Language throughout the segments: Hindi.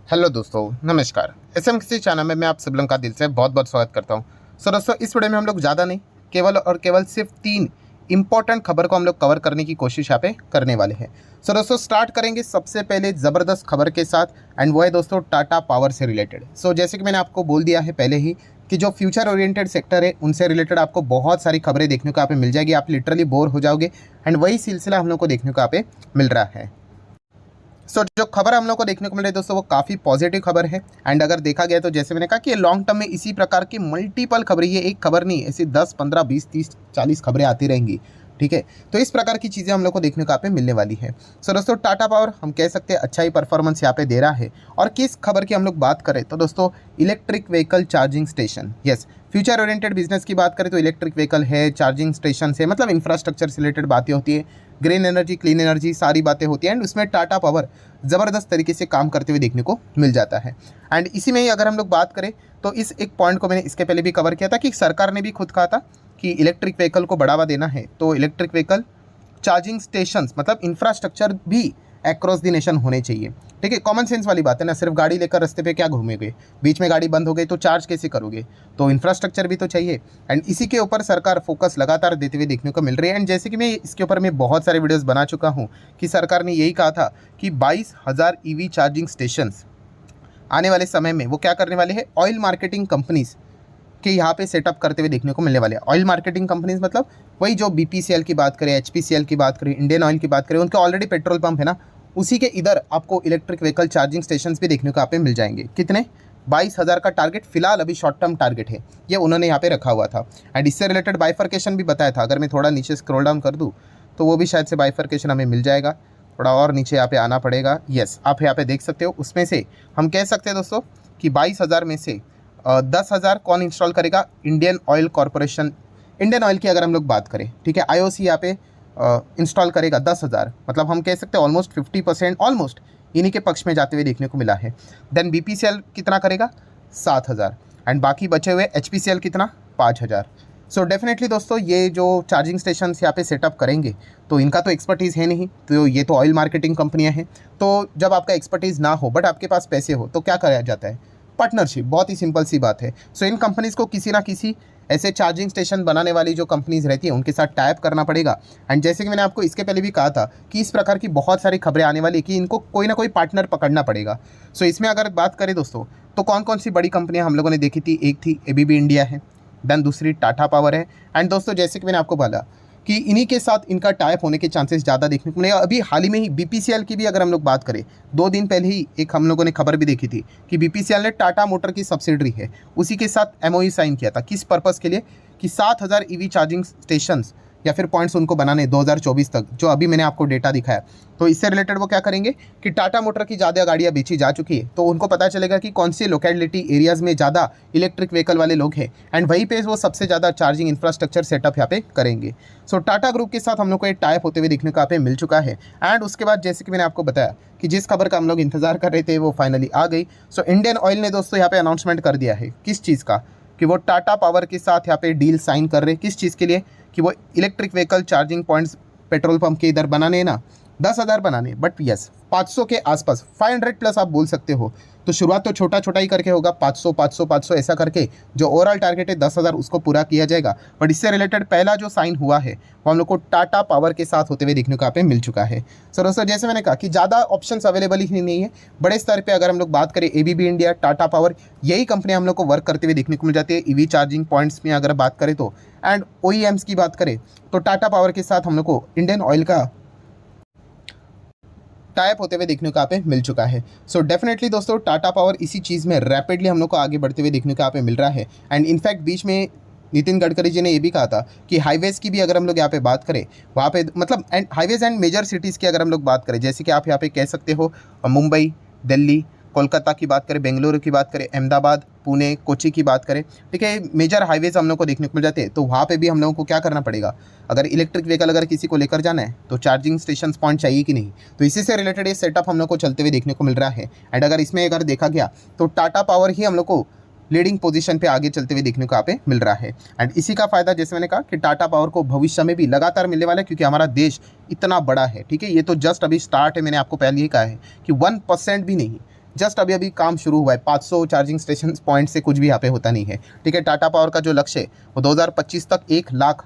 हेलो दोस्तों, नमस्कार। एसएमसीसी चैनल में मैं आप सब लोगों का दिल से बहुत बहुत स्वागत करता हूं। दोस्तों, इस वीडियो में हम लोग ज़्यादा नहीं, केवल और केवल सिर्फ 3 इंपॉर्टेंट खबर को हम लोग कवर करने की कोशिश यहाँ पे करने वाले हैं। दोस्तों, स्टार्ट करेंगे सबसे पहले ज़बरदस्त खबर के साथ, एंड वो है दोस्तों टाटा पावर से रिलेटेड। जैसे कि मैंने आपको बोल दिया है पहले ही कि जो फ्यूचर ओरिएंटेड सेक्टर है उनसे रिलेटेड आपको बहुत सारी खबरें देखने को यहाँ पे मिल जाएगी। आप लिटरली बोर हो जाओगे, एंड वही सिलसिला हम लोग को देखने को यहाँ पे मिल रहा है। जो खबर हम लोग को देखने को मिल रही है दोस्तों, वो काफ़ी पॉजिटिव खबर है। एंड अगर देखा गया तो जैसे मैंने कहा कि ये लॉन्ग टर्म में इसी प्रकार की मल्टीपल खबरें, ये एक खबर नहीं, ऐसी 10, 15, 20, 30, 40 खबरें आती रहेंगी। ठीक है, तो इस प्रकार की चीज़ें हम लोग को देखने को यहाँ पे मिलने वाली है। दोस्तों, टाटा पावर हम कह सकते हैं अच्छा ही परफॉर्मेंस यहाँ पे दे रहा है। और किस खबर की हम लोग बात करें तो दोस्तों electric vehicle charging station. Yes, future oriented business की बात करें तो इलेक्ट्रिक व्हीकल है, चार्जिंग स्टेशन है, मतलब इंफ्रास्ट्रक्चर से रिलेटेड बातें होती है, ग्रीन एनर्जी, क्लीन एनर्जी, सारी बातें होती हैं। एंड उसमें टाटा पावर ज़बरदस्त तरीके से काम करते हुए देखने को मिल जाता है। एंड इसी में ही अगर हम लोग बात करें तो इस एक पॉइंट को मैंने इसके पहले भी कवर किया था कि सरकार ने भी खुद कहा था कि इलेक्ट्रिक व्हीकल को बढ़ावा देना है, तो इलेक्ट्रिक व्हीकल चार्जिंग स्टेशंस मतलब इंफ्रास्ट्रक्चर भी अक्रॉस द नेशन होने चाहिए। ठीक है, कॉमन सेंस वाली बात है ना, सिर्फ गाड़ी लेकर रास्ते पे क्या घूमेंगे, बीच में गाड़ी बंद हो गई तो चार्ज कैसे करोगे, तो इंफ्रास्ट्रक्चर भी तो चाहिए। एंड इसी के ऊपर सरकार फोकस लगातार देते हुए देखने को मिल रही है। एंड जैसे कि मैं इसके ऊपर मैं बहुत सारे वीडियोस बना चुका हूँ कि सरकार ने यही कहा था कि 22,000 ईवी चार्जिंग स्टेशंस आने वाले समय में वो क्या करने वाले हैं, ऑयल मार्केटिंग कंपनीज के यहाँ पे सेटअप करते हुए देखने को मिलने वाले हैं। ऑयल मार्केटिंग कंपनीज मतलब वही जो बीपीसीएल की बात करें, एचपीसीएल की बात करें, इंडियन ऑयल की बात करें, उनके ऑलरेडी पेट्रोल पंप है ना, उसी के इधर आपको इलेक्ट्रिक व्हीकल चार्जिंग स्टेशन भी देखने को यहाँ पे मिल जाएंगे। कितने? 22,000 का टारगेट फिलहाल अभी शॉर्ट टर्म टारगेट है, ये उन्होंने यहाँ पे रखा हुआ था। एंड इससे रिलेटेड बाइफर्केशन भी बताया था। अगर मैं थोड़ा नीचे स्क्रॉल डाउन कर दूँ तो वो भी शायद से बाइफर्केशन हमें मिल जाएगा। थोड़ा और नीचे यहाँ पे आना पड़ेगा। यस, आप यहाँ पे देख सकते हो। उसमें से हम कह सकते हैं दोस्तों कि 22,000 में से 10,000 कौन इंस्टॉल करेगा, Indian oil corporation, Indian oil की अगर हम लोग बात करें, ठीक है, आईओसी यहाँ पे इंस्टॉल करेगा 10,000, मतलब हम कह सकते हैं ऑलमोस्ट 50% ऑलमोस्ट इन्हीं के पक्ष में जाते हुए देखने को मिला है। देन बीपीसीएल कितना करेगा? 7,000। एंड बाकी बचे हुए एचपीसीएल कितना? 5,000। डेफिनेटली दोस्तों ये जो चार्जिंग स्टेशन यहाँ पे सेटअप करेंगे तो इनका तो एक्सपर्टीज़ है नहीं, तो ये तो ऑयल मार्केटिंग कंपनियाँ हैं। तो जब आपका एक्सपर्टीज़ ना हो बट आपके पास पैसे हो तो क्या कराया जाता है? पार्टनरशिप। बहुत ही सिंपल सी बात है। इन कंपनीज़ को किसी ना किसी ऐसे चार्जिंग स्टेशन बनाने वाली जो कंपनीज़ रहती हैं उनके साथ टाइप करना पड़ेगा। एंड जैसे कि मैंने आपको इसके पहले भी कहा था कि इस प्रकार की बहुत सारी खबरें आने वाली कि इनको कोई ना कोई पार्टनर पकड़ना पड़ेगा। इसमें अगर बात करें दोस्तों तो कौन कौन सी बड़ी कंपनियां हम लोगों ने देखी थी, एक थी एबीबी इंडिया है, देन दूसरी टाटा पावर है। एंड दोस्तों जैसे कि मैंने आपको बोला कि इन्हीं के साथ इनका टाइप होने के चांसेस ज़्यादा देखने को मिलेगा। अभी हाल ही में ही बीपीसीएल की भी अगर हम लोग बात करें, 2 दिन पहले ही एक हम लोगों ने खबर भी देखी थी कि बीपीसीएल ने टाटा मोटर की सब्सिडरी है उसी के साथ एमओयू साइन किया था। किस पर्पज़ के लिए? कि 7,000 ईवी चार्जिंग स्टेशंस या फिर पॉइंट्स उनको बनाने 2024 तक, जो अभी मैंने आपको डेटा दिखाया। तो इससे रिलेटेड वो क्या करेंगे कि टाटा मोटर की ज़्यादा गाड़ियाँ बेची जा चुकी है तो उनको पता चलेगा कि कौन सी लोकेलिटी एरियाज़ में ज़्यादा इलेक्ट्रिक व्हीकल वाले लोग हैं, एंड वहीं पे वो सबसे ज़्यादा चार्जिंग इंफ्रास्ट्रक्चर सेटअप यहाँ पे करेंगे। टाटा ग्रुप के साथ हम लोग को एक टाइप होते हुए देखने को यहाँ पे मिल चुका है। एंड उसके बाद जैसे कि मैंने आपको बताया कि जिस खबर का हम लोग इंतजार कर रहे थे वो फाइनली आ गई। इंडियन ऑयल ने दोस्तों यहाँ पे अनाउंसमेंट कर दिया है। किस चीज़ का? कि वो टाटा पावर के साथ यहाँ पे डील साइन कर रहे हैं। किस चीज़ के लिए? कि वो electric vehicle charging points petrol pump के इधर बनाने ना 10,000 बनाने, बट यस 500 के आसपास, 500 प्लस आप बोल सकते हो। तो शुरुआत तो छोटा छोटा ही करके होगा, 500 500 500 ऐसा करके जो ओवरऑल टारगेट है 10,000 उसको पूरा किया जाएगा। बट इससे रिलेटेड पहला जो साइन हुआ है वो हम लोग को टाटा पावर के साथ होते हुए देखने को यहाँ पे मिल चुका है। दोस्तों जैसे मैंने कहा कि ज़्यादा ऑप्शंस अवेलेबल ही नहीं है बड़े स्तर पर। अगर हम लोग बात करें एबीबी इंडिया, टाटा पावर, यही कंपनियाँ हम लोग को वर्क करते हुए देखने को मिल जाती है ईवी चार्जिंग पॉइंट्स में अगर बात करें तो। एंड ओईएम्स की बात करें तो टाटा पावर के साथ हम लोग को इंडियन ऑयल का टाइप होते हुए देखने को यहाँ पे मिल चुका है। डेफिनेटली दोस्तों टाटा पावर इसी चीज़ में रैपिडली हम लोग को आगे बढ़ते हुए देखने को यहाँ पे मिल रहा है। एंड इनफैक्ट बीच में नितिन गडकरी जी ने ये भी कहा था कि हाईवेज़ की भी अगर हम लोग यहाँ पे बात करें वहाँ पे मतलब and highways and major cities की अगर हम लोग बात करें, जैसे कि आप यहाँ पे कह सकते हो मुंबई, दिल्ली, कोलकाता की बात करें, बेंगलुरु की बात करें, अहमदाबाद, पुणे, कोची की बात करें, ठीक है, मेजर हाईवेज़ हम लोग को देखने को मिल जाते हैं। तो वहाँ पे भी हम लोगों को क्या करना पड़ेगा? अगर इलेक्ट्रिक व्हीकल अगर किसी को लेकर जाना है तो चार्जिंग स्टेशन पॉइंट चाहिए कि नहीं? तो इसी से रिलेटेड ये सेटअप हम लोग को चलते हुए देखने को मिल रहा है। एंड अगर इसमें अगर देखा गया तो टाटा पावर ही हम लोग को लीडिंग पोजीशन पे आगे चलते हुए देखने को यहाँ पे मिल रहा है। एंड इसी का फ़ायदा जैसे मैंने कहा कि टाटा पावर को भविष्य में भी लगातार मिलने वाला है, क्योंकि हमारा देश इतना बड़ा है। ठीक है, ये तो जस्ट अभी स्टार्ट है। मैंने आपको पहले ही कहा है कि 1% भी नहीं, जस्ट अभी अभी काम शुरू हुआ है, 500 चार्जिंग स्टेशन पॉइंट से कुछ भी यहाँ पे होता नहीं है। ठीक है, टाटा पावर का जो लक्ष्य है वो 2025 तक 1 लाख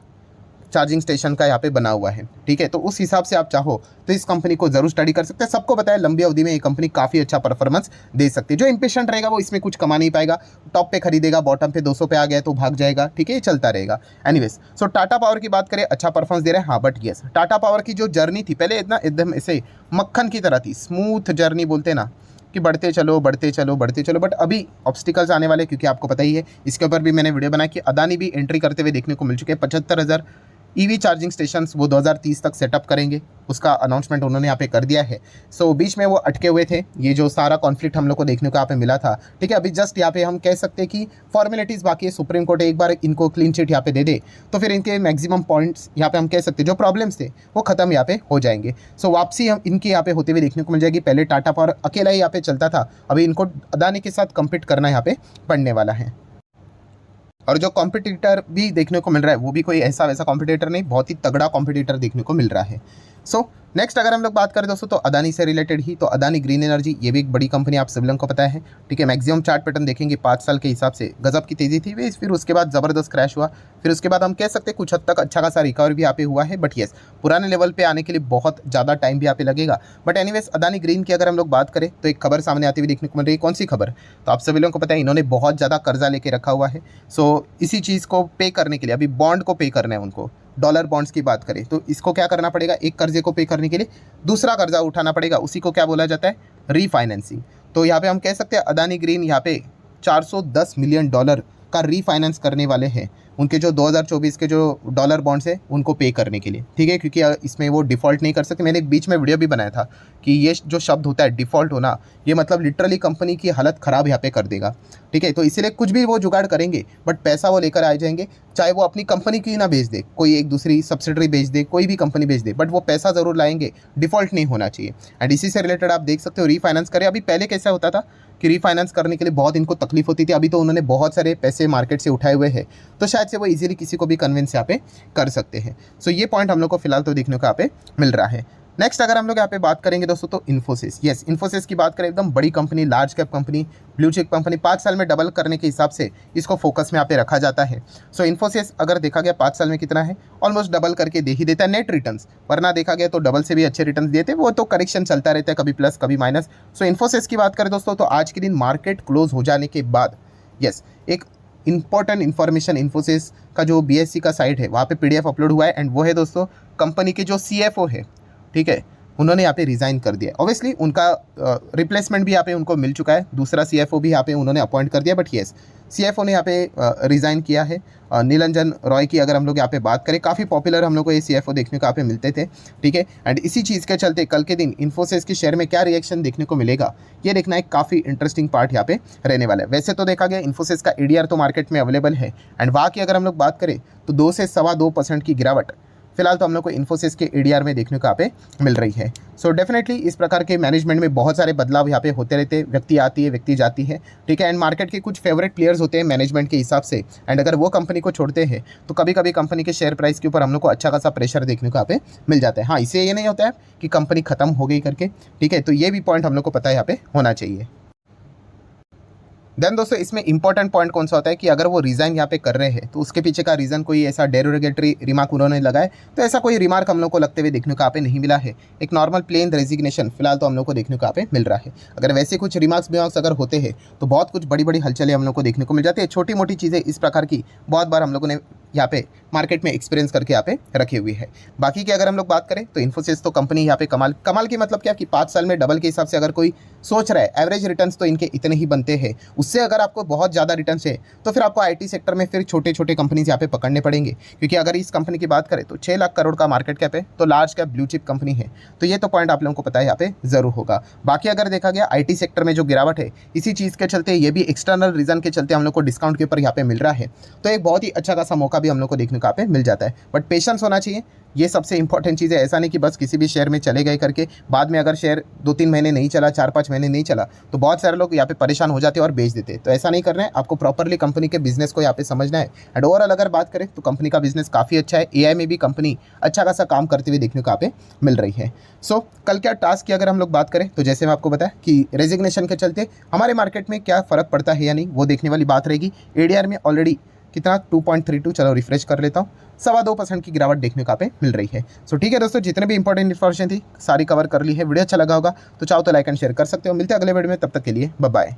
चार्जिंग स्टेशन का यहाँ पे बना हुआ है। ठीक है, तो उस हिसाब से आप चाहो तो इस कंपनी को जरूर स्टडी कर सकते हैं। सबको बताया लंबी अवधि में ये कंपनी काफ़ी अच्छा परफॉर्मेंस दे सकती है। जो इम्पेशेंट रहेगा वो इसमें कुछ कमा नहीं पाएगा, टॉप पे खरीदेगा, बॉटम पे 200 पे आ गया तो भाग जाएगा। ठीक है, ये चलता रहेगा। एनीवेज, सो टाटा पावर की बात करें, अच्छा परफॉर्मेंस दे रहे हैं। हाँ, बट यस, टाटा पावर की जो जर्नी थी पहले इतना एकदम ऐसे मक्खन की तरह थी, स्मूथ जर्नी बोलते ना कि बढ़ते चलो बढ़ते चलो बढ़ते चलो, बट अभी ऑब्स्टिकल्स आने वाले, क्योंकि आपको पता ही है, इसके ऊपर भी मैंने वीडियो बनाया कि अदानी भी एंट्री करते हुए देखने को मिल चुके हैं। 75,000 ईवी चार्जिंग स्टेशंस वो 2030 तक सेटअप करेंगे, उसका अनाउंसमेंट उन्होंने यहाँ पे कर दिया है। सो बीच में वो अटके हुए थे, ये जो सारा कॉन्फ्लिक्ट हम लोग को देखने को यहाँ पे मिला था। ठीक है, अभी जस्ट यहाँ पे हम कह सकते हैं कि फॉर्मेलिटीज़ बाकी है, सुप्रीम कोर्ट एक बार इनको क्लीन चिट यहाँ पे दे दे तो फिर इनके मैक्सिमम पॉइंट्स यहाँ पे हम कह सकते हैं जो प्रॉब्लम्स थे वो खत्म यहाँ पे हो जाएंगे। सो वापसी हम इनकी यहाँ पे होते हुए देखने को मिल जाएगी। पहले टाटा पावर अकेला ही यहाँ पे चलता था, अभी इनको अदानी के साथ कम्पीट करना यहाँ पे पड़ने वाला है। और जो कॉम्पिटिटर भी देखने को मिल रहा है वो भी कोई ऐसा वैसा कॉम्पिटिटर नहीं, बहुत ही तगड़ा कॉम्पिटिटर देखने को मिल रहा है। सो नेक्स्ट अगर हम लोग बात करें दोस्तों तो अदानी से रिलेटेड ही, तो अदानी ग्रीन एनर्जी ये भी एक बड़ी कंपनी, आप सभी लोगों को पता है। ठीक है, मैक्सिमम चार्ट पैटर्न देखेंगे 5 साल के हिसाब से गजब की तेज़ी थी, फिर उसके बाद ज़बरदस्त क्रैश हुआ, फिर उसके बाद हम कह सकते हैं कुछ हद तक अच्छा खासा रिकवर भी यहाँ पे हुआ है। बट येस, पुराने लेवल पे आने के लिए बहुत ज़्यादा टाइम भी यहाँ पे लगेगा। बट एनीवेज, अदानी ग्रीन की अगर हम लोग बात करें तो एक खबर सामने आती हुई देखने को मिल रही है। कौन सी खबर? तो आप सभी लोगों को पता है इन्होंने बहुत ज़्यादा कर्जा लेके रखा हुआ है। सो इसी चीज़ को पे करने के लिए अभी बॉन्ड को पे करना है उनको। डॉलर बॉन्ड्स की बात करें तो इसको क्या करना पड़ेगा, एक कर्जे को पे करने के लिए दूसरा कर्जा उठाना पड़ेगा, उसी को क्या बोला जाता है, रीफाइनेंसिंग। तो यहाँ पे हम कह सकते हैं अदानी ग्रीन यहाँ पे $410 मिलियन का रीफाइनेंस करने वाले हैं, उनके जो 2024 के जो डॉलर बॉन्ड्स है उनको पे करने के लिए। ठीक है, क्योंकि इसमें वो डिफ़ॉल्ट नहीं कर सकते। मैंने एक बीच में वीडियो भी बनाया था कि ये जो शब्द होता है डिफ़ॉल्ट होना, ये मतलब लिटरली कंपनी की हालत ख़राब यहाँ पे कर देगा। ठीक है, तो इसीलिए कुछ भी वो जुगाड़ करेंगे बट पैसा वो लेकर आ जाएंगे, चाहे वो अपनी कंपनी की ना बेच दे, कोई एक दूसरी सब्सिडरी बेच दे, कोई भी कंपनी बेच दे, बट वो पैसा ज़रूर लाएंगे, डिफ़ॉल्ट नहीं होना चाहिए। एंड इसी से रिलेटेड आप देख सकते हो रीफाइनेंस करें। अभी पहले कैसा होता था कि रीफाइनेंस करने के लिए बहुत इनको तकलीफ होती थी, अभी तो उन्होंने बहुत सारे पैसे मार्केट से उठाए हुए हैं, तो शायद से वो इजीली किसी को भी कन्विंस यहाँ पे कर सकते हैं। सो ये पॉइंट हम लोग को फिलहाल तो देखने को यहाँ पे मिल रहा है। नेक्स्ट अगर हम लोग यहाँ पे बात करेंगे दोस्तों तो इन्फोसिस, यस इन्फोसिस की बात करें, एकदम बड़ी company, large cap company, blue chip company, 5 साल में डबल करने के हिसाब से इसको फोकस में यहाँ पे रखा जाता है। सो इन्फोसिस अगर देखा गया 5 साल में कितना है, ऑलमोस्ट डबल करके दे ही देता है नेट रिटर्न्स, वरना देखा गया तो डबल से भी अच्छे रिटर्न्स देते हैं, वो तो करेक्शन चलता रहता है, कभी प्लस कभी माइनस। सो इन्फोसिस की बात करें दोस्तों तो आज के दिन मार्केट क्लोज हो जाने के बाद यस एक इंपॉर्टेंट इन्फॉर्मेशन, इन्फोसिस का जो BSE का साइट है वहाँ पे PDF अपलोड हुआ है, एंड वो है दोस्तों कंपनी के जो CFO है, ठीक है, उन्होंने यहाँ पे रिज़ाइन कर दिया। ऑब्वियसली उनका रिप्लेसमेंट भी यहाँ पे उनको मिल चुका है, दूसरा CFO भी यहाँ पे उन्होंने अपॉइंट कर दिया, बट येस CFO ने यहाँ पे रिज़ाइन किया है। नीलंजन रॉय की अगर हम लोग यहाँ पे बात करें, काफ़ी पॉपुलर हम लोग को ये CFO देखने को यहाँ पे मिलते थे। ठीक है, एंड इसी चीज़ के चलते कल के दिन इन्फोसिस के शेयर में क्या रिएक्शन देखने को मिलेगा, ये देखना एक काफ़ी इंटरेस्टिंग पार्ट यहाँ पे रहने वाला है। वैसे तो देखा गया इन्फोसिस का ADR तो मार्केट में अवेलेबल है, एंड वहाँ की अगर हम लोग बात करें तो 2 से 2.25% की गिरावट फिलहाल तो हम लोग को इन्फोसिस के ADR में देखने को यहाँ पे मिल रही है। सो डेफिनेटली इस प्रकार के मैनेजमेंट में बहुत सारे बदलाव यहाँ पे होते रहते हैं, व्यक्ति आती है व्यक्ति जाती है। ठीक है, एंड मार्केट के कुछ फेवरेट प्लेयर्स होते हैं मैनेजमेंट के हिसाब से, एंड अगर वो कंपनी को छोड़ते हैं तो कभी कभी कंपनी के शेयर प्राइस के ऊपर हम लोग को अच्छा खासा प्रेशर देखने को यहाँ पे मिल जाता है। हाँ, इससे ये नहीं होता है कि कंपनी खत्म हो गई करके। ठीक है, तो ये भी पॉइंट हम लोग को पता है यहाँ पे होना चाहिए। देन दोस्तों इसमें इंपॉर्टेंट पॉइंट कौन सा होता है कि अगर वो रिज़ाइन यहाँ पे कर रहे हैं तो उसके पीछे का रीज़न कोई ऐसा डेरोगेटरी रिमार्क उन्होंने लगाए, तो ऐसा कोई रिमार्क हम लोग को लगते हुए देखने को यहाँ पे नहीं मिला है। एक नॉर्मल प्लेन रेजिग्नेशन फिलहाल तो हम लोग को देखने को यहाँ पे मिल रहा है। अगर वैसे कुछ रिमार्क्स अगर होते हैं तो बहुत कुछ बड़ी बड़ी हलचलें हम लोग को देखने को मिल जाती है। छोटी मोटी चीज़ें इस प्रकार की बहुत बार हम लोगों ने यहाँ पे मार्केट में एक्सपीरियंस करके यहाँ पे रखी हुई है। बाकी की अगर हम लोग बात करें तो इन्फोसिस तो कंपनी यहाँ पे कमाल की मतलब क्या कि 5 साल में डबल के हिसाब से अगर कोई सोच रहा है, एवरेज रिटर्न्स तो इनके इतने ही बनते हैं, उससे अगर आपको बहुत ज़्यादा रिटर्न्स है तो फिर आपको IT सेक्टर में फिर छोटे छोटे कंपनीज यहाँ पे पकड़ने पड़ेंगे। क्योंकि अगर इस कंपनी की बात करें तो 6 लाख करोड़ का मार्केट कैप है, तो large cap blue chip company है, तो ये तो पॉइंट आप लोगों को पता है यहाँ पे ज़रूर होगा। बाकी अगर देखा गया IT सेक्टर में जो गिरावट है इसी चीज़ के चलते, ये भी एक्सटर्नल रीज़न के चलते हम लोग को डिस्काउंट के ऊपर यहाँ पे मिल रहा है, तो एक बहुत ही अच्छा खासा मौका भी हम लोग को देखने को यहाँ पे मिल जाता है। बट पेशेंस होना चाहिए, ये सबसे इंपॉर्टेंट चीज़ है। ऐसा नहीं कि बस किसी भी शेयर में चले गए करके बाद में अगर शेयर 2-3 महीने नहीं चला, 4-5 महीने नहीं चला तो बहुत सारे लोग यहाँ पे परेशान हो जाते हैं और बेच देते हैं। तो ऐसा नहीं करना है, आपको प्रॉपरली कंपनी के बिजनेस को यहाँ पे समझना है। एंड ओवरऑल अगर बात करें तो कंपनी का बिजनेस काफ़ी अच्छा है। एआई में भी कंपनी अच्छा खासा काम करते हुए देखने को यहाँ पे मिल रही है। सो कल क्या टास्क की अगर हम लोग बात करें तो जैसे मैं आपको बताया कि रेजिग्नेशन के चलते हमारे मार्केट में क्या फ़र्क पड़ता है या नहीं, वो देखने वाली बात रहेगी। एडीआर में ऑलरेडी कितना 2.32, चलो रिफ्रेश कर लेता हूँ, 2.25% की गिरावट देखने को यहाँ पे मिल रही है। सो ठीक है दोस्तों, जितने भी इंपॉर्टेंट इन्फॉर्मेशन थी सारी कवर कर ली है। वीडियो अच्छा लगा होगा तो चाहो तो लाइक एंड शेयर कर सकते हो। मिलते हैं अगले वीडियो में, तब तक के लिए बाय बाय।